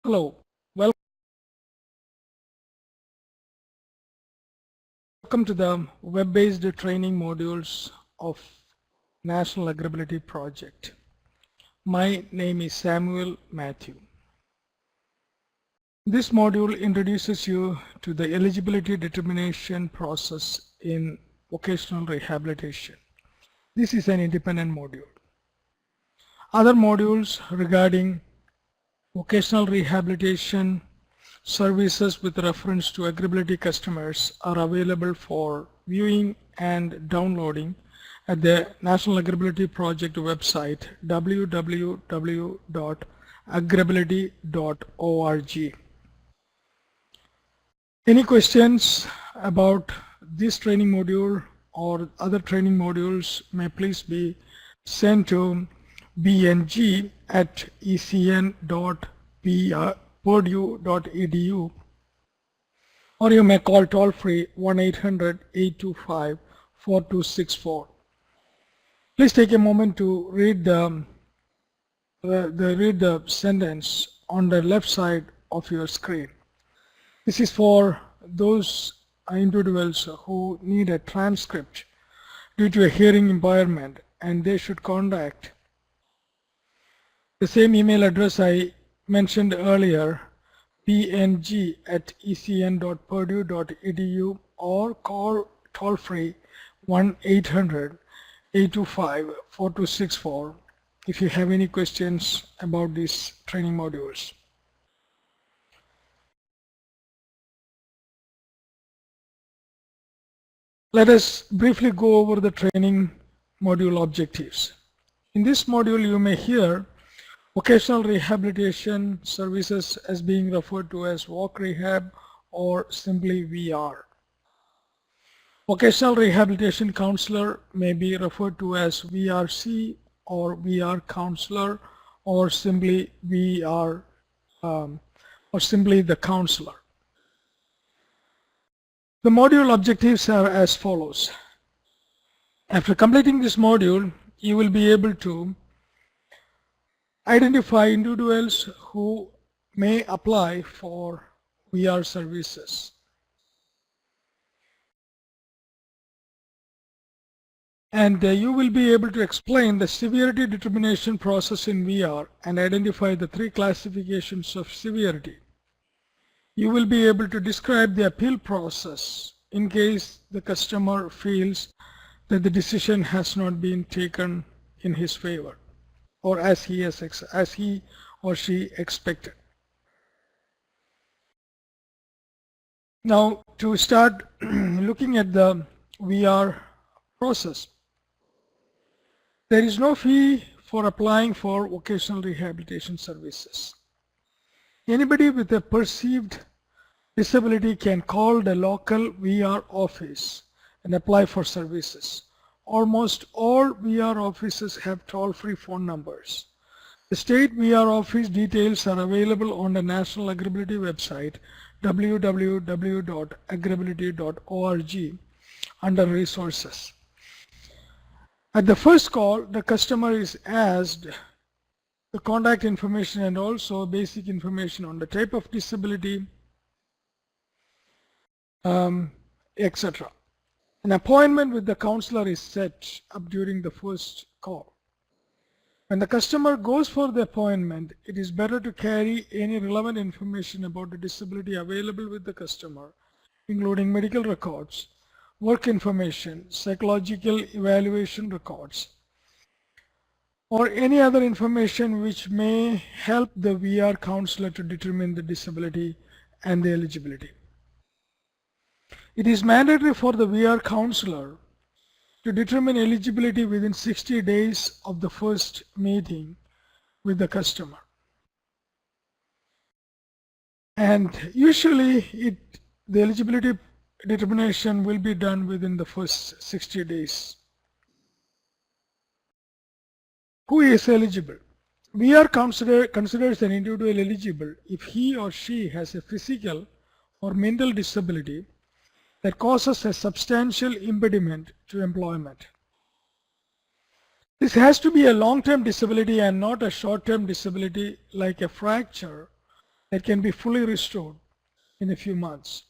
Hello, welcome to the web-based training modules of National AgrAbility project. My name is Samuel Matthew. This module introduces you to the eligibility determination process in vocational rehabilitation. This is an independent module. Other modules regarding vocational rehabilitation services with reference to AgrAbility customers are available for viewing and downloading at the National AgrAbility Project website www.agrability.org. Any questions about this training module or other training modules may please be sent to bng@ecn.purdue.edu, or you may call toll-free 1-800-825-4264. Please take a moment to read the sentence on the left side of your screen. This is for those individuals who need a transcript due to a hearing impairment, and they should contact the same email address I mentioned earlier, png@ecn.purdue.edu, or call toll-free 1-800-825-4264 if you have any questions about these training modules. Let us briefly go over the training module objectives. In this module, you may hear vocational rehabilitation services as being referred to as Voc Rehab or simply VR. Vocational rehabilitation counselor may be referred to as VRC or VR counselor, or simply VR or simply the counselor. The module objectives are as follows. After completing this module, you will be able to identify individuals who may apply for VR services. And you will be able to explain the severity determination process in VR and identify the 3 classifications of severity. You will be able to describe the appeal process in case the customer feels that the decision has not been taken in his favor or as he or she expected. Now, to start looking at the VR process, there is no fee for applying for vocational rehabilitation services. Anybody with a perceived disability can call the local VR office and apply for services. Almost all VR offices have toll-free phone numbers. The state VR office details are available on the National AgrAbility website www.agrability.org under resources. At the first call, the customer is asked the contact information and also basic information on the type of disability, etc. An appointment with the counselor is set up during the first call. When the customer goes for the appointment, it is better to carry any relevant information about the disability available with the customer, including medical records, work information, psychological evaluation records, or any other information which may help the VR counselor to determine the disability and the eligibility. It is mandatory for the VR counselor to determine eligibility within 60 days of the first meeting with the customer. And usually the eligibility determination will be done within the first 60 days. Who is eligible? VR considers an individual eligible if he or she has a physical or mental disability that causes a substantial impediment to employment. This has to be a long-term disability and not a short-term disability like a fracture that can be fully restored in a few months,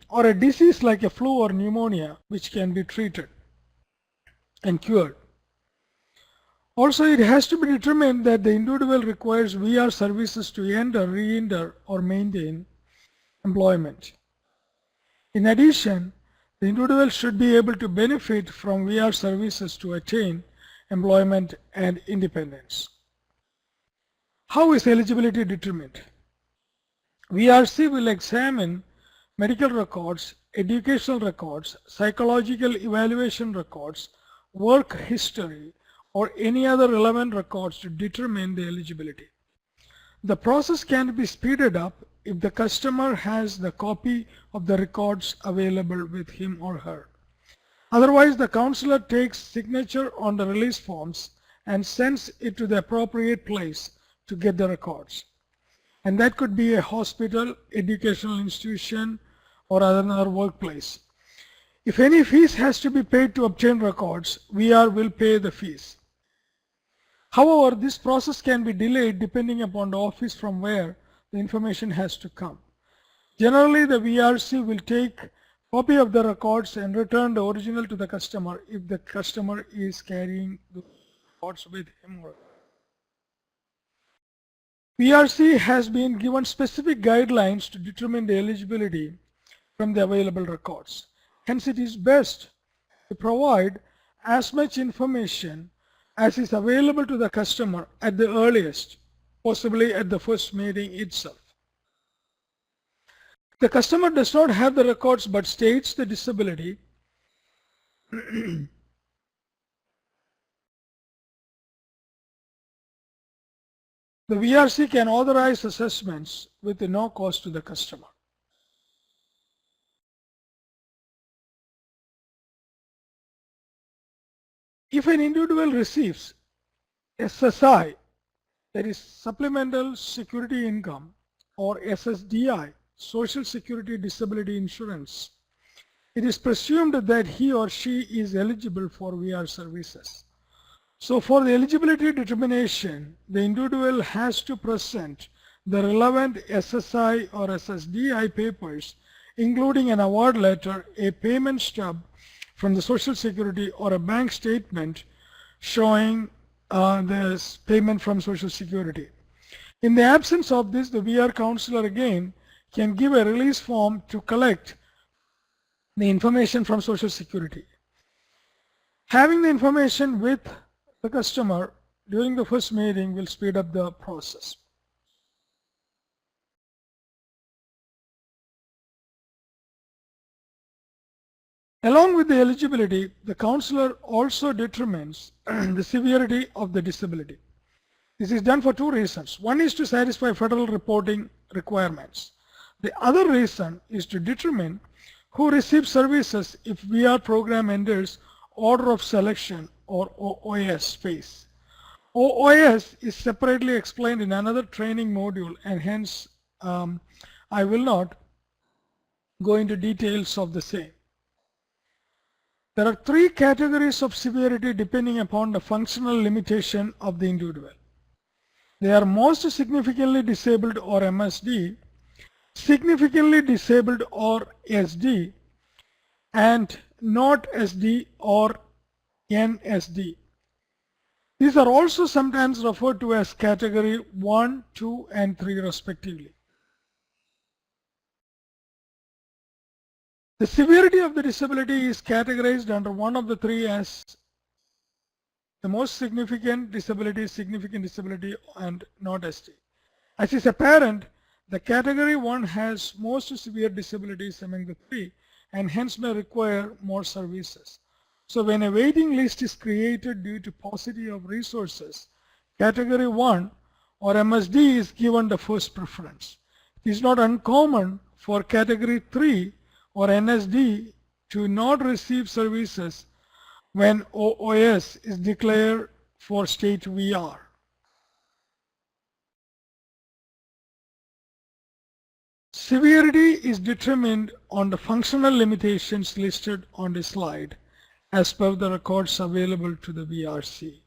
or a disease like a flu or pneumonia which can be treated and cured. Also, it has to be determined that the individual requires VR services to enter, re-enter, or maintain employment. In addition, the individual should be able to benefit from VR services to attain employment and independence. How is eligibility determined? VRC will examine medical records, educational records, psychological evaluation records, work history, or any other relevant records to determine the eligibility. The process can be speeded up if the customer has the copy of the records available with him or her. Otherwise, the counselor takes signature on the release forms and sends it to the appropriate place to get the records. And that could be a hospital, educational institution, or another workplace. If any fees has to be paid to obtain records, VR will pay the fees. However, this process can be delayed depending upon the office from where the information has to come. Generally, the VRC will take a copy of the records and return the original to the customer if the customer is carrying the records with him or her. VRC has been given specific guidelines to determine the eligibility from the available records. Hence, it is best to provide as much information as is available to the customer at the earliest, possibly at the first meeting itself. The customer does not have the records but states the disability, the VRC can authorize assessments with no cost to the customer. If an individual receives SSI, that is Supplemental Security Income, or SSDI, Social Security Disability Insurance, it is presumed that he or she is eligible for VR services. So for the eligibility determination, the individual has to present the relevant SSI or SSDI papers, including an award letter, a payment stub from the Social Security, or a bank statement showing this payment from Social Security. In the absence of this, the VR counselor again can give a release form to collect the information from Social Security. Having the information with the customer during the first meeting will speed up the process. Along with the eligibility, the counselor also determines the severity of the disability. This is done for two reasons. One is to satisfy federal reporting requirements. The other reason is to determine who receives services if VR program enters order of selection, or OOS phase. OOS is separately explained in another training module, and hence I will not go into details of the same. There are three categories of severity depending upon the functional limitation of the individual. They are most significantly disabled, or MSD, significantly disabled, or SD, and not SD, or NSD. These are also sometimes referred to as category 1, 2, and 3 respectively. The severity of the disability is categorized under one of the three as the most significant disability, and not SD. As is apparent, the category 1 has most severe disabilities among the three and hence may require more services. So when a waiting list is created due to paucity of resources, category 1 or MSD is given the first preference. It is not uncommon for category 3 or NSD to not receive services when OOS is declared for state VR. Severity is determined on the functional limitations listed on the slide as per the records available to the VRC.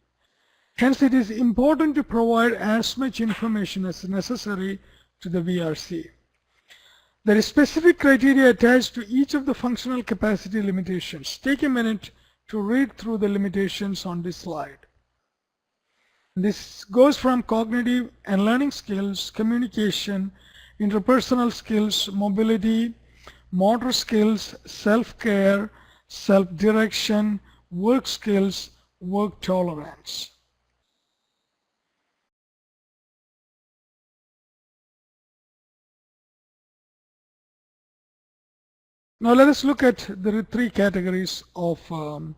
Hence, it is important to provide as much information as necessary to the VRC. There is specific criteria attached to each of the functional capacity limitations. Take a minute to read through the limitations on this slide. This goes from cognitive and learning skills, communication, interpersonal skills, mobility, motor skills, self-care, self-direction, work skills, work tolerance. Now let us look at the three categories of for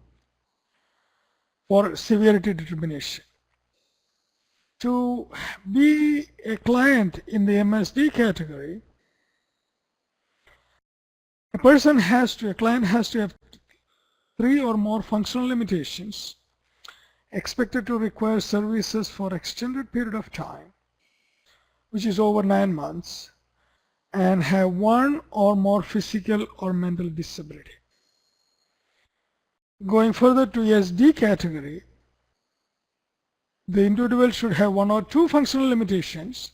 severity determination. To be a client in the MSD category, a client has to have 3 or more functional limitations, expected to require services for extended period of time, which is over 9 months, and have 1 or more physical or mental disability. Going further to SD category, the individual should have 1 or 2 functional limitations,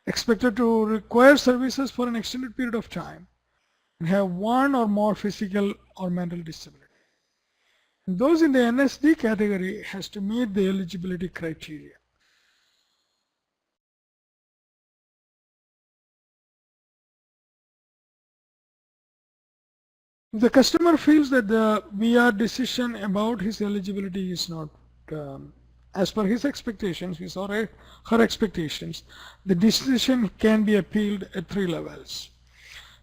expected to require services for an extended period of time, and have 1 or more physical or mental disability. And those in the NSD category has to meet the eligibility criteria. If the customer feels that the VR decision about his eligibility is not as per his expectations, his or her expectations, the decision can be appealed at 3 levels.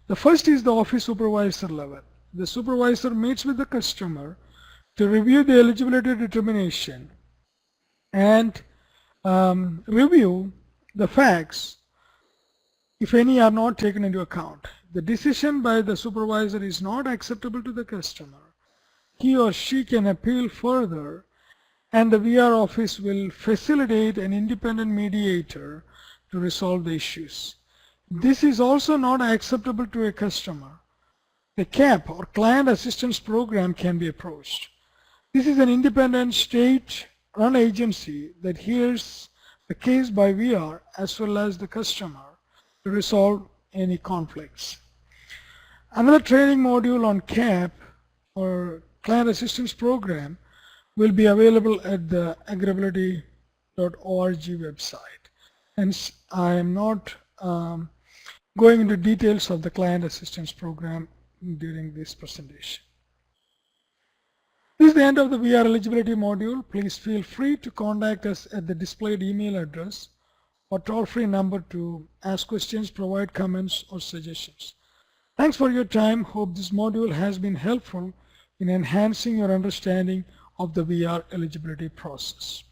The first is the office supervisor level. The supervisor meets with the customer to review the eligibility determination and review the facts, if any are not taken into account. The decision by the supervisor is not acceptable to the customer. He or she can appeal further, and the VR office will facilitate an independent mediator to resolve the issues. This is also not acceptable to a customer. The CAP or Client Assistance Program can be approached. This is an independent state-run agency that hears the case by VR as well as the customer to resolve any conflicts. Another training module on CAP or Client Assistance Program will be available at the AgrAbility.org website. Hence, I am not going into details of the Client Assistance Program during this presentation. This is the end of the VR eligibility module. Please feel free to contact us at the displayed email address or toll-free number to ask questions, provide comments, or suggestions. Thanks for your time. Hope this module has been helpful in enhancing your understanding of the VR eligibility process.